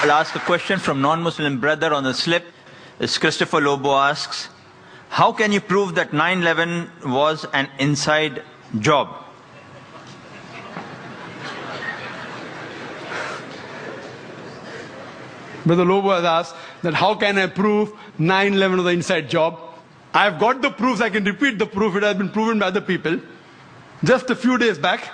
I'll ask a question from non-Muslim brother on the slip. It's Christopher Lobo asks, how can you prove that 9/11 was an inside job? Brother Lobo has asked that how can I prove 9/11 was an inside job? I have got the proofs, I can repeat the proof, it has been proven by other people. Just a few days back,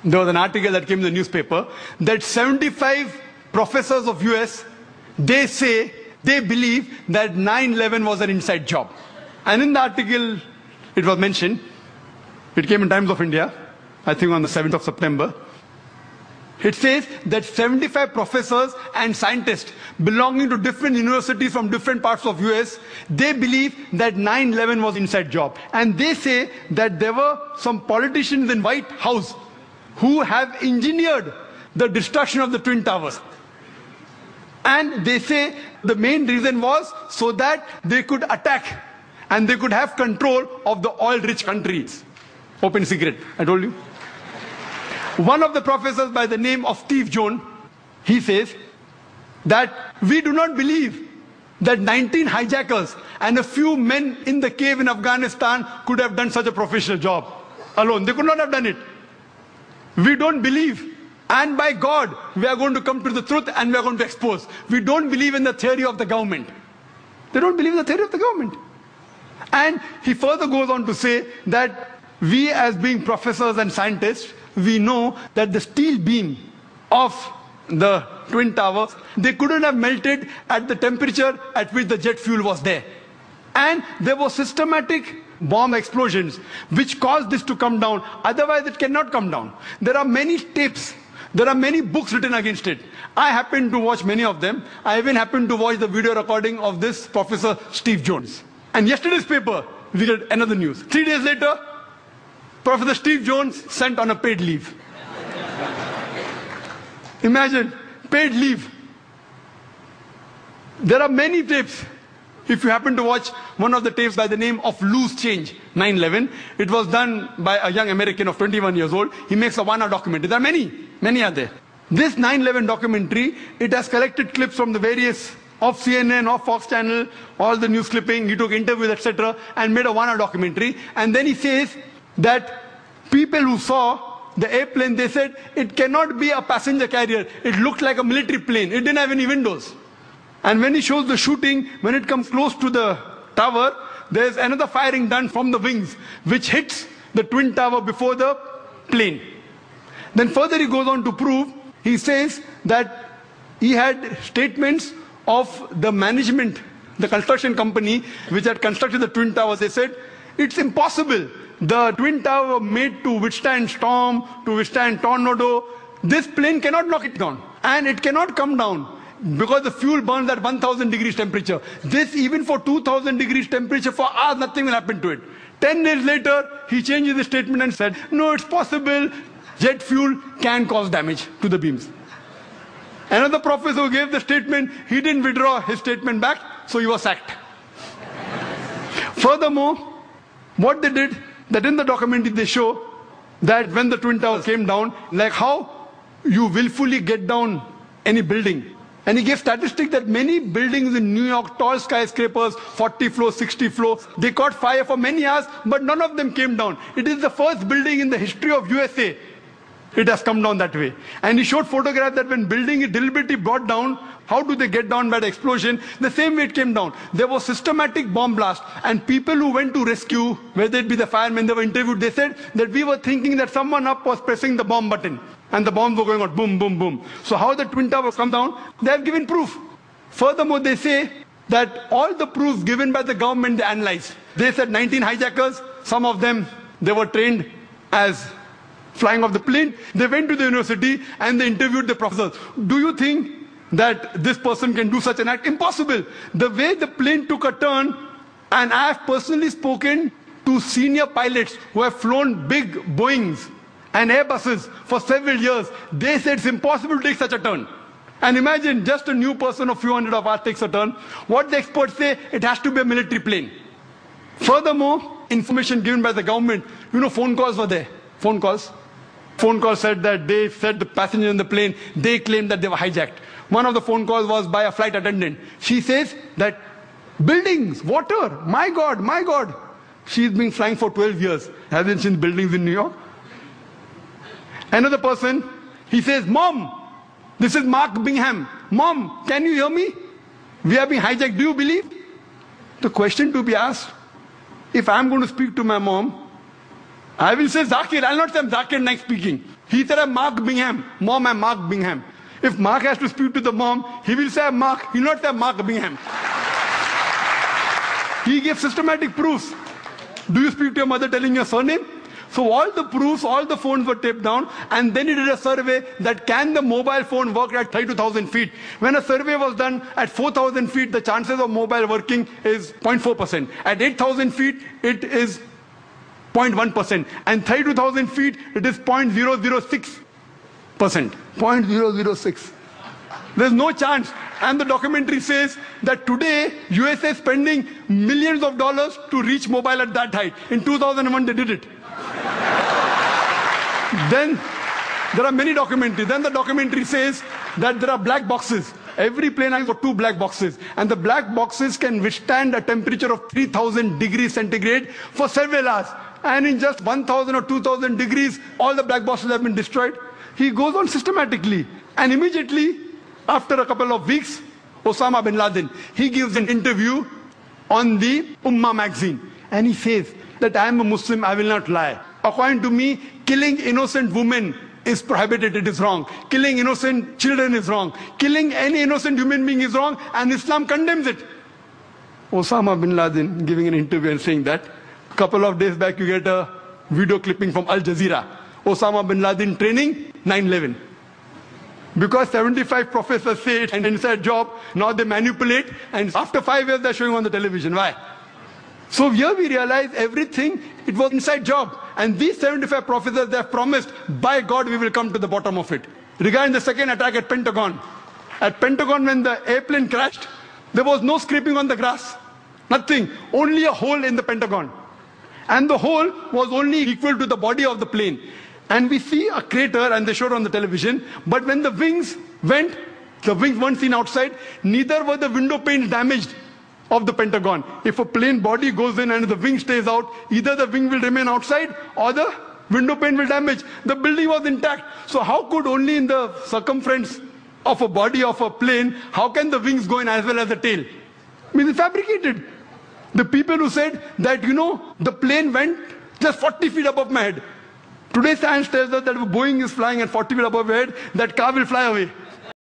there was an article that came in the newspaper that 75 professors of US, they say, they believe that 9/11 was an inside job. And in the article, it was mentioned, it came in Times of India, I think on the 7th of September. It says that 75 professors and scientists belonging to different universities from different parts of US, they believe that 9/11 was inside job. And they say that there were some politicians in White House who have engineered the destruction of the Twin Towers. And they say the main reason was so that they could attack and they could have control of the oil-rich countries. Open secret, I told you. One of the professors by the name of Steve Jones, he says that we do not believe that 19 hijackers and a few men in the cave in Afghanistan could have done such a professional job alone. They could not have done it. We don't believe. And by God, we are going to come to the truth and we are going to expose. We don't believe in the theory of the government. They don't believe in the theory of the government. And he further goes on to say that we as being professors and scientists, we know that the steel beam of the Twin Towers, they couldn't have melted at the temperature at which the jet fuel was there. And there were systematic bomb explosions which caused this to come down. Otherwise, it cannot come down. There are many tapes. There are many books written against it. I happen to watch many of them. I even happened to watch the video recording of this Professor Steve Jones. And yesterday's paper, we get another news. 3 days later, Professor Steve Jones sent on a paid leave. Imagine, paid leave. There are many tapes. If you happen to watch one of the tapes by the name of Loose Change, 9/11, it was done by a young American of 21 years old. He makes a 1 hour documentary. There are many are there. This 9/11 documentary, it has collected clips from the various, of CNN, of Fox Channel, all the news clipping, he took interviews, etc., and made a 1 hour documentary. And then he says that people who saw the airplane, they said, it cannot be a passenger carrier. It looked like a military plane. It didn't have any windows. And when he shows the shooting, when it comes close to the tower, there's another firing done from the wings, which hits the Twin Tower before the plane. Then further he goes on to prove, he says that he had statements of the management, the construction company, which had constructed the Twin Towers. They said, it's impossible. The Twin Tower were made to withstand storm, to withstand tornado. This plane cannot knock it down. And it cannot come down because the fuel burns at 1000 degrees temperature. This, even for 2000 degrees temperature, for hours, nothing will happen to it. 10 days later, he changes the statement and said, no, it's possible. Jet fuel can cause damage to the beams. Another professor who gave the statement, he didn't withdraw his statement back, so he was sacked. Furthermore, what they did, that in the documentary they show that when the Twin Towers came down, like how you willfully get down any building. And he gave statistics that many buildings in New York, tall skyscrapers, 40 floors, 60 floors, they caught fire for many hours, but none of them came down. It is the first building in the history of USA. It has come down that way. And he showed photographs that when building is deliberately brought down, how do they get down by the explosion? The same way it came down. There was systematic bomb blast, and people who went to rescue, whether it be the firemen, they were interviewed, they said that we were thinking that someone up was pressing the bomb button, and the bombs were going out, boom, boom, boom. So how the Twin Towers come down? They have given proof. Furthermore, they say that all the proofs given by the government, they analyzed. They said 19 hijackers, some of them, they were trained as flying off the plane. They went to the university and they interviewed the professors. Do you think that this person can do such an act? Impossible. The way the plane took a turn, and I have personally spoken to senior pilots who have flown big Boeings and Airbuses for several years. They said it's impossible to take such a turn. And imagine just a new person, a few hundred of us takes a turn. What the experts say, it has to be a military plane. Furthermore, information given by the government, phone calls were there. Phone calls. phone call said that they said the passenger in the plane, they claimed that they were hijacked. One of the phone calls was by a flight attendant. She says that buildings, water, my God, my God. She's been flying for 12 years. Hasn't seen buildings in New York. Another person, he says, Mom, this is Mark Bingham. Mom, can you hear me? We are being hijacked. Do you believe? The question to be asked, if I'm going to speak to my mom, I will say Zakir. I'll not say I'm Zakir Naik speaking. He said I'm Mark Bingham. Mom, I'm Mark Bingham. If Mark has to speak to the mom, he will say I'm Mark. He will not say I'm Mark Bingham. He gives systematic proofs. Do you speak to your mother telling your surname? So all the proofs, all the phones were taped down, and then he did a survey that can the mobile phone work at 32,000 feet. When a survey was done at 4,000 feet, the chances of mobile working is 0.4%. At 8,000 feet, it is 0.1%. And 32,000 feet, it is 0.006%. 0.006. There's no chance. And the documentary says that today, USA is spending millions of dollars to reach mobile at that height. In 2001, they did it. Then there are many documentaries. Then the documentary says that there are black boxes. Every plane has got 2 black boxes. And the black boxes can withstand a temperature of 3,000 degrees centigrade for several hours. And in just 1,000 or 2,000 degrees, all the black boxes have been destroyed. He goes on systematically. And immediately, after a couple of weeks, Osama bin Laden, he gives an interview on the Ummah magazine. And he says that I am a Muslim, I will not lie. According to me, killing innocent women is prohibited, it is wrong. Killing innocent children is wrong. Killing any innocent human being is wrong, and Islam condemns it. Osama bin Laden giving an interview and saying that. A couple of days back, you get a video clipping from Al Jazeera. Osama bin Laden training 9/11. Because 75 professors say it's an inside job, now they manipulate, and after 5 years they're showing on the television. Why? So here we realize everything, it was inside job. And these 75 professors, they have promised, by God, we will come to the bottom of it. Regarding the second attack at Pentagon. At Pentagon, when the airplane crashed, there was no scraping on the grass. Nothing. Only a hole in the Pentagon. And the hole was only equal to the body of the plane. And we see a crater, and they showed on the television. But when the wings went, the wings weren't seen outside, neither were the window panes damaged of the Pentagon. If a plane body goes in and the wing stays out, either the wing will remain outside or the window pane will damage. The building was intact. So how could only in the circumference of a body of a plane, how can the wings go in as well as the tail? I mean, it's fabricated. The people who said that, the plane went just 40 feet above my head. Today science tells us that if Boeing is flying at 40 feet above your head, that car will fly away.